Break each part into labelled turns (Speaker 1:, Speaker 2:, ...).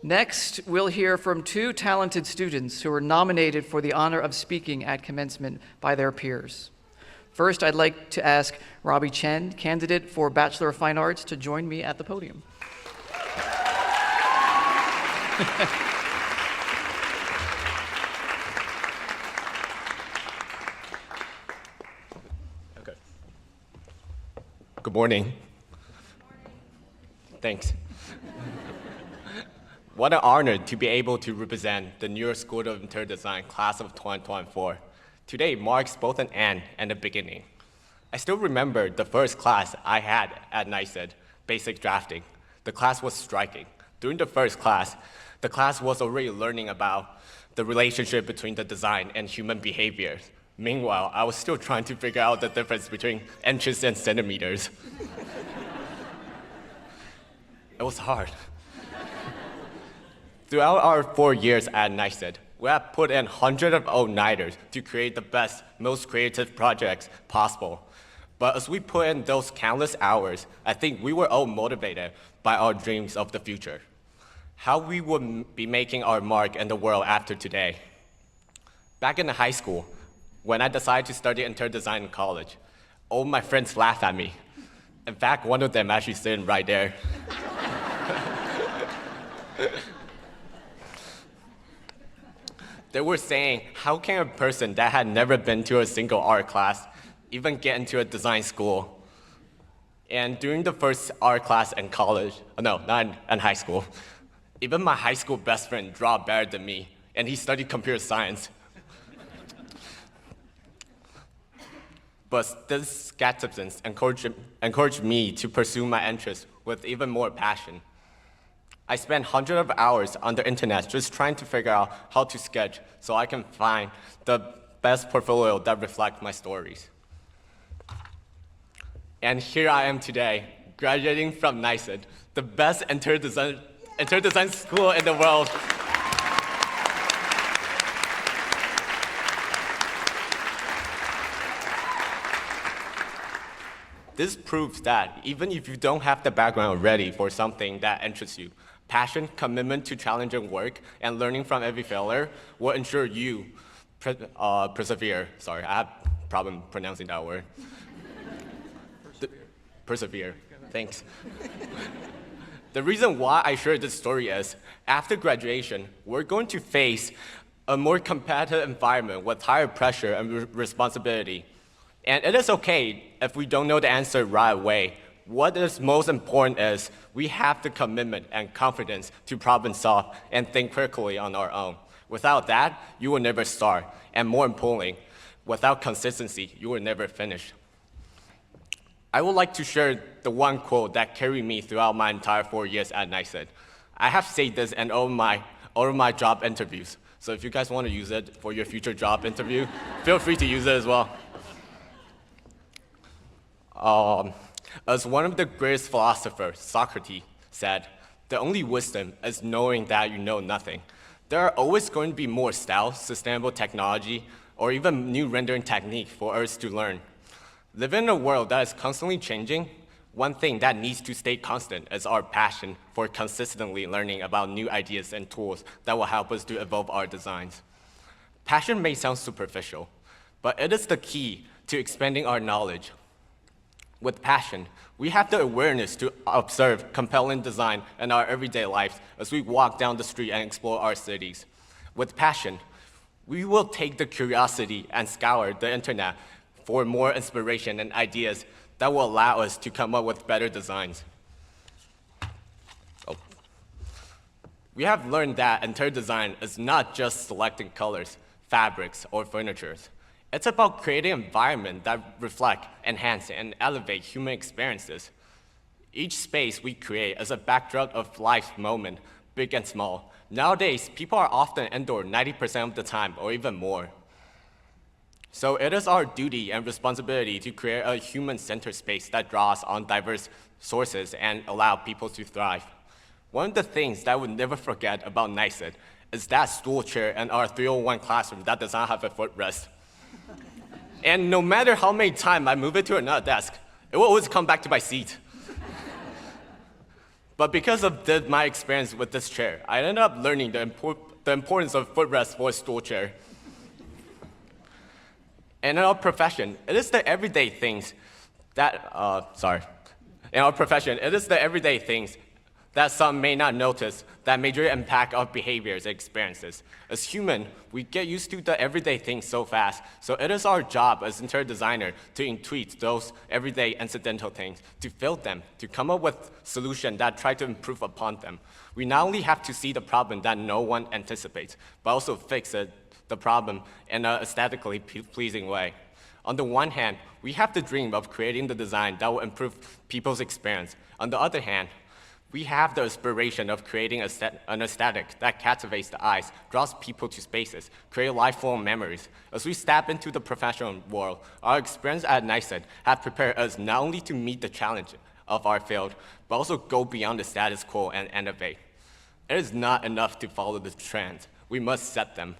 Speaker 1: Next, we'll hear from two talented students who were nominated for the honor of speaking at commencement by their peers. First, I'd like to ask Robbie Chen, candidate for Bachelor of Fine Arts, to join me at the podium.
Speaker 2: Okay. Good morning. Thanks. What an honor to be able to represent the New York School of Interior Design class of 2024. Today marks both an end and a beginning. I still remember the first class I had at NYSID, basic drafting. The class was striking. During the first class, the class was already learning about the relationship between the design and human behavior. Meanwhile, I was still trying to figure out the difference between inches and centimeters. It was hard. Throughout our 4 years at NYSID, we have put in hundreds of all-nighters to create the best, most creative projects possible. But as we put in those countless hours, I think we were all motivated by our dreams of the future. How we would be making our mark in the world after today. Back in high school, when I decided to study interior design in college, all my friends laughed at me. In fact, one of them actually sitting right there. They were saying, how can a person that had never been to a single art class even get into a design school? And during the first art class in college, no, not in high school, even my high school best friend draw better than me, and he studied computer science. But this skepticism encouraged me to pursue my interests with even more passion. I spent hundreds of hours on the internet just trying to figure out how to sketch so I can find the best portfolio that reflects my stories. And here I am today, graduating from NYSID, the best interior design school in the world. This proves that even if you don't have the background ready for something that interests you, passion, commitment to challenging work, and learning from every failure will ensure you persevere. Sorry, I have a problem pronouncing that word. Persevere. Thanks. The reason why I share this story is, after graduation, we're going to face a more competitive environment with higher pressure and responsibility. And it is okay if we don't know the answer right away. What is most important is we have the commitment and confidence to problem solve and think critically on our own. Without that, you will never start. And more importantly, without consistency, you will never finish. I would like to share the one quote that carried me throughout my entire 4 years at NYSID. I have said this in all of my job interviews. So if you guys want to use it for your future job interview, feel free to use it as well. As one of the greatest philosophers, Socrates, said, the only wisdom is knowing that you know nothing. There are always going to be more styles, sustainable technology, or even new rendering technique for us to learn. Living in a world that is constantly changing, one thing that needs to stay constant is our passion for consistently learning about new ideas and tools that will help us to evolve our designs. Passion may sound superficial, but it is the key to expanding our knowledge. With passion, we have the awareness to observe compelling design in our everyday lives as we walk down the street and explore our cities. With passion, we will take the curiosity and scour the internet for more inspiration and ideas that will allow us to come up with better designs. We have learned that interior design is not just selecting colors, fabrics, or furniture. It's about creating an environment that reflect, enhance, and elevate human experiences. Each space we create is a backdrop of life's moment, big and small. Nowadays, people are often indoors 90% of the time, or even more. So it is our duty and responsibility to create a human-centered space that draws on diverse sources and allow people to thrive. One of the things that I would never forget about NYSID is that stool chair in our 301 classroom that does not have a footrest. And no matter how many times I move it to another desk, it will always come back to my seat. But because of my experience with this chair, I ended up learning the importance of footrest for a stool chair. And in our profession, it is the everyday things that, in our profession, it is the everyday things that some may not notice that major impact our behaviors and experiences. As human, we get used to the everyday things so fast, so it is our job as interior designer to intuit those everyday incidental things, to fill them, to come up with solutions that try to improve upon them. We not only have to see the problem that no one anticipates, but also fix the problem in an aesthetically pleasing way. On the one hand, we have the dream of creating the design that will improve people's experience. On the other hand, we have the aspiration of creating an aesthetic that captivates the eyes, draws people to spaces, create lifelong memories. As we step into the professional world, our experience at NYSID have prepared us not only to meet the challenge of our field, but also go beyond the status quo and innovate. It is not enough to follow the trends. We must set them.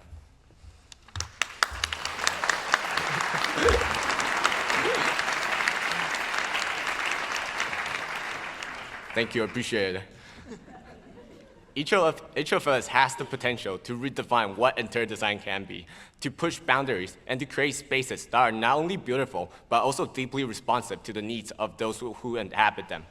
Speaker 2: Thank you, I appreciate it. Each of us has the potential to redefine what interior design can be, to push boundaries, and to create spaces that are not only beautiful, but also deeply responsive to the needs of those who inhabit them.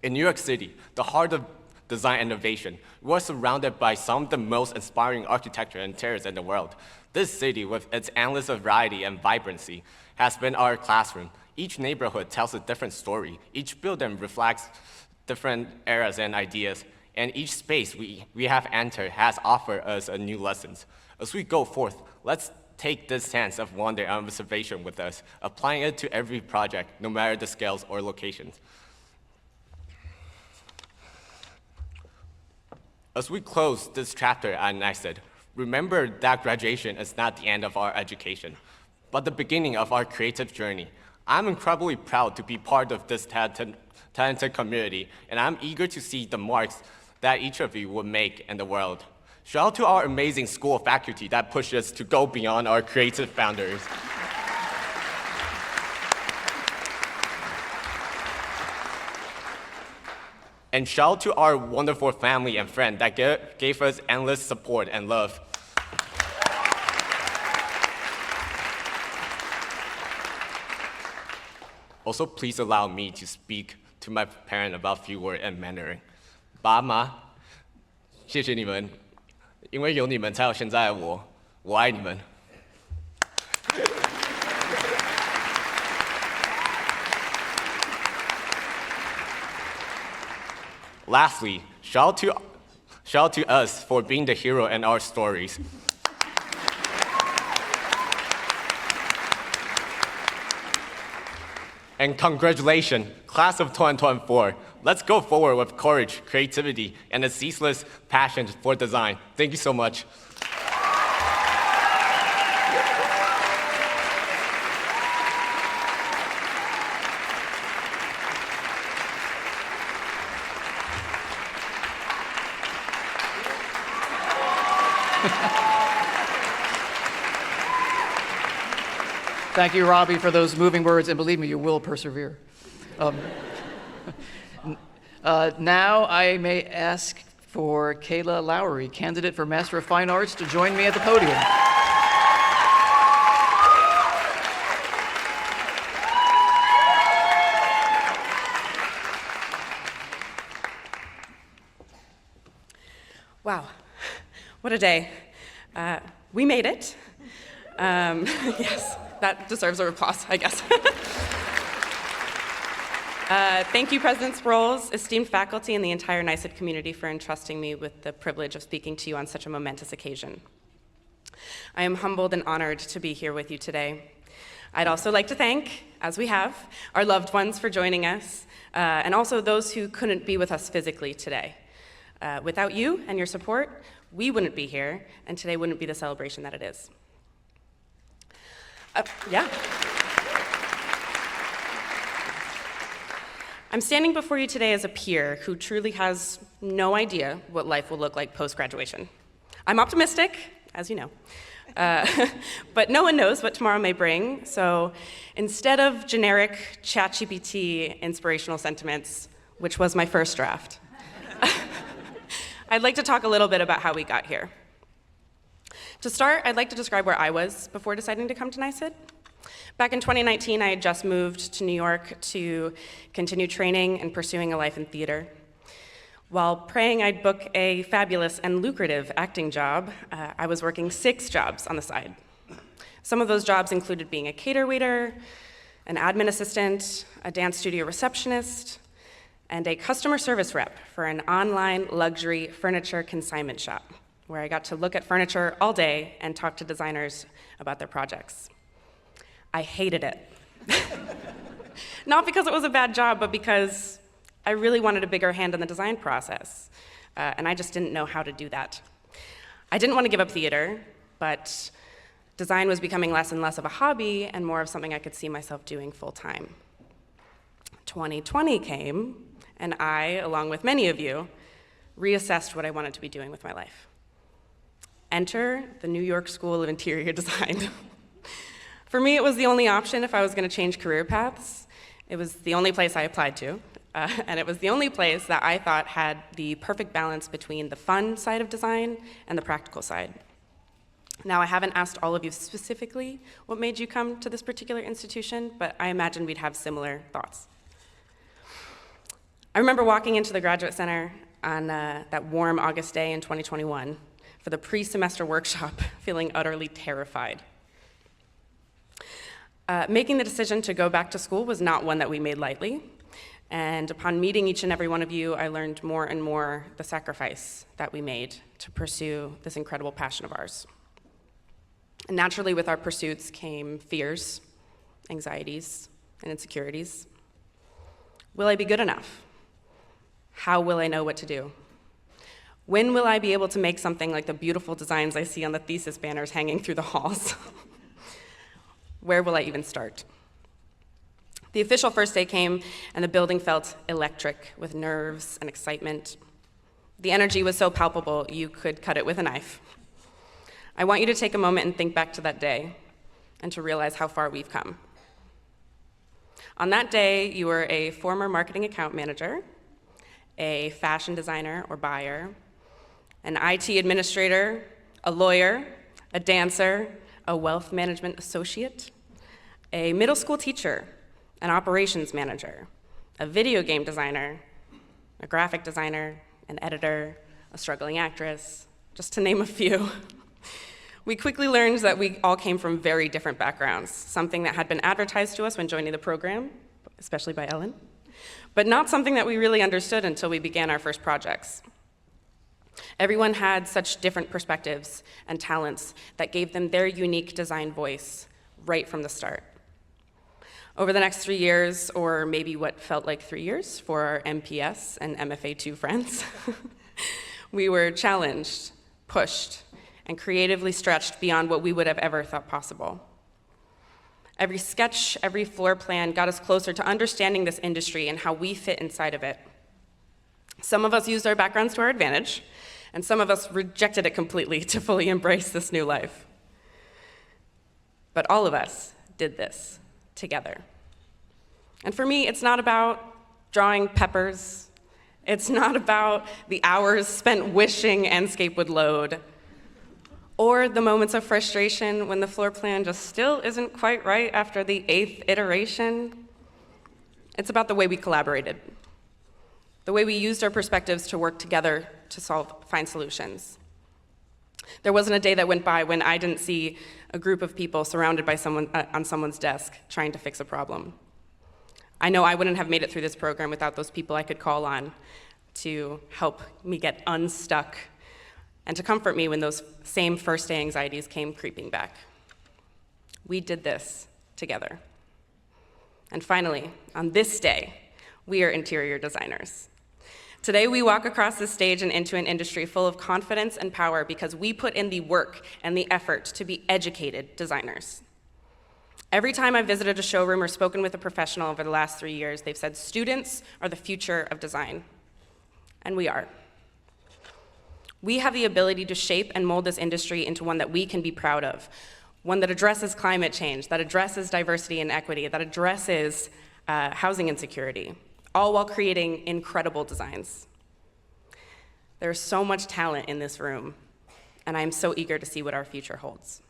Speaker 2: In New York City, the heart of design innovation, we are surrounded by some of the most inspiring architecture and interiors in the world. This city, with its endless variety and vibrancy, has been our classroom. Each neighborhood tells a different story. Each building reflects different eras and ideas, and each space we have entered has offered us a new lessons. As we go forth, let's take this sense of wonder and observation with us, applying it to every project, no matter the scales or locations. As we close this chapter at NYSID, remember that graduation is not the end of our education, but the beginning of our creative journey. I'm incredibly proud to be part of this talented community, and I'm eager to see the marks that each of you will make in the world. Shout out to our amazing school faculty that push us to go beyond our creative boundaries. And shout out to our wonderful family and friends that gave us endless support and love. Also, please allow me to speak to my parent about few words in Mandarin. 爸妈，谢谢你们，因为有你们才有现在的我，我爱你们。Lastly, shout out to us for being the hero in our stories. And congratulations, class of 2024. Let's go forward with courage, creativity, and a ceaseless passion for design. Thank you so much.
Speaker 1: Thank you, Robbie, for those moving words, and believe me, you will persevere. Now I may ask for Kayla Lowry, candidate for Master of Fine Arts, to join me at the podium.
Speaker 3: Wow, what a day. We made it. Yes, that deserves a applause, I guess. Thank you, President Sproles, esteemed faculty, and the entire NYSID community for entrusting me with the privilege of speaking to you on such a momentous occasion. I am humbled and honored to be here with you today. I'd also like to thank, as we have, our loved ones for joining us, and also those who couldn't be with us physically today. Without you and your support, we wouldn't be here, and today wouldn't be the celebration that it is. Yeah. I'm standing before you today as a peer who truly has no idea what life will look like post-graduation. I'm optimistic, as you know, but no one knows what tomorrow may bring, so instead of generic ChatGPT inspirational sentiments, which was my first draft, I'd like to talk a little bit about how we got here. To start, I'd like to describe where I was before deciding to come to NYSID. Back in 2019, I had just moved to New York to continue training and pursuing a life in theater. While praying I'd book a fabulous and lucrative acting job, I was working 6 jobs on the side. Some of those jobs included being a cater waiter, an admin assistant, a dance studio receptionist, and a customer service rep for an online luxury furniture consignment shop, where I got to look at furniture all day and talk to designers about their projects. I hated it. Not because it was a bad job, but because I really wanted a bigger hand in the design process, and I just didn't know how to do that. I didn't want to give up theater, but design was becoming less and less of a hobby and more of something I could see myself doing full-time. 2020 came, and I, along with many of you, reassessed what I wanted to be doing with my life. Enter the New York School of Interior Design. For me, it was the only option if I was going to change career paths. It was the only place I applied to, and it was the only place that I thought had the perfect balance between the fun side of design and the practical side. Now, I haven't asked all of you specifically what made you come to this particular institution, but I imagine we'd have similar thoughts. I remember walking into the Graduate Center on that warm August day in 2021 for the pre-semester workshop, feeling utterly terrified. Making the decision to go back to school was not one that we made lightly, and upon meeting each and every one of you, I learned more and more the sacrifice that we made to pursue this incredible passion of ours. And naturally, with our pursuits came fears, anxieties, and insecurities. Will I be good enough? How will I know what to do? When will I be able to make something like the beautiful designs I see on the thesis banners hanging through the halls? Where will I even start? The official first day came, and the building felt electric with nerves and excitement. The energy was so palpable, you could cut it with a knife. I want you to take a moment and think back to that day and to realize how far we've come. On that day, you were a former marketing account manager, a fashion designer or buyer, an IT administrator, a lawyer, a dancer, a wealth management associate, a middle school teacher, an operations manager, a video game designer, a graphic designer, an editor, a struggling actress, just to name a few. We quickly learned that we all came from very different backgrounds, something that had been advertised to us when joining the program, especially by Ellen, but not something that we really understood until we began our first projects. Everyone had such different perspectives and talents that gave them their unique design voice right from the start. Over the next 3 years, or maybe what felt like 3 years for our MPS and MFA2 friends, we were challenged, pushed, and creatively stretched beyond what we would have ever thought possible. Every sketch, every floor plan got us closer to understanding this industry and how we fit inside of it. Some of us used our backgrounds to our advantage, and some of us rejected it completely to fully embrace this new life. But all of us did this together. And for me, it's not about drawing peppers. It's not about the hours spent wishing Enscape would load, or the moments of frustration when the floor plan just still isn't quite right after the 8th iteration. It's about the way we collaborated, the way we used our perspectives to work together to find solutions. There wasn't a day that went by when I didn't see a group of people surrounded by someone on someone's desk trying to fix a problem. I know I wouldn't have made it through this program without those people I could call on to help me get unstuck and to comfort me when those same first day anxieties came creeping back. We did this together. And finally, on this day, we are interior designers. Today, we walk across this stage and into an industry full of confidence and power because we put in the work and the effort to be educated designers. Every time I've visited a showroom or spoken with a professional over the last 3 years, they've said students are the future of design. And we are. We have the ability to shape and mold this industry into one that we can be proud of, one that addresses climate change, that addresses diversity and equity, that addresses housing insecurity, all while creating incredible designs. There's so much talent in this room, and I am so eager to see what our future holds.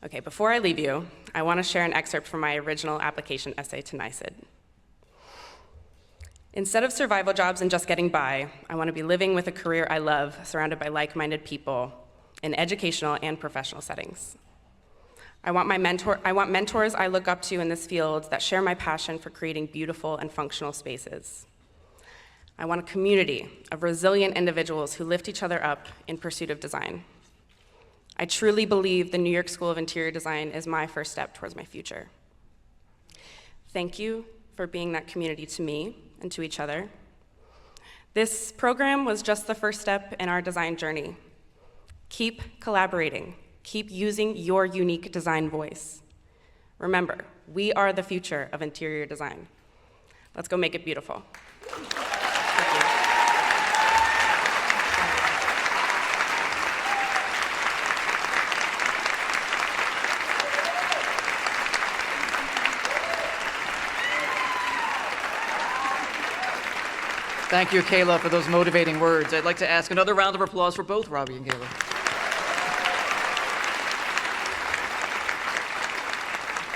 Speaker 3: Okay, before I leave you, I want to share an excerpt from my original application essay to NYSID. Instead of survival jobs and just getting by, I want to be living with a career I love, surrounded by like-minded people in educational and professional settings. I want mentors I look up to in this field that share my passion for creating beautiful and functional spaces. I want a community of resilient individuals who lift each other up in pursuit of design. I truly believe the New York School of Interior Design is my first step towards my future. Thank you for being that community to me and to each other. This program was just the first step in our design journey. Keep collaborating. Keep using your unique design voice. Remember, we are the future of interior design. Let's go make it beautiful.
Speaker 1: Thank you, Kayla, for those motivating words. I'd like to ask another round of applause for both Robbie and Kayla.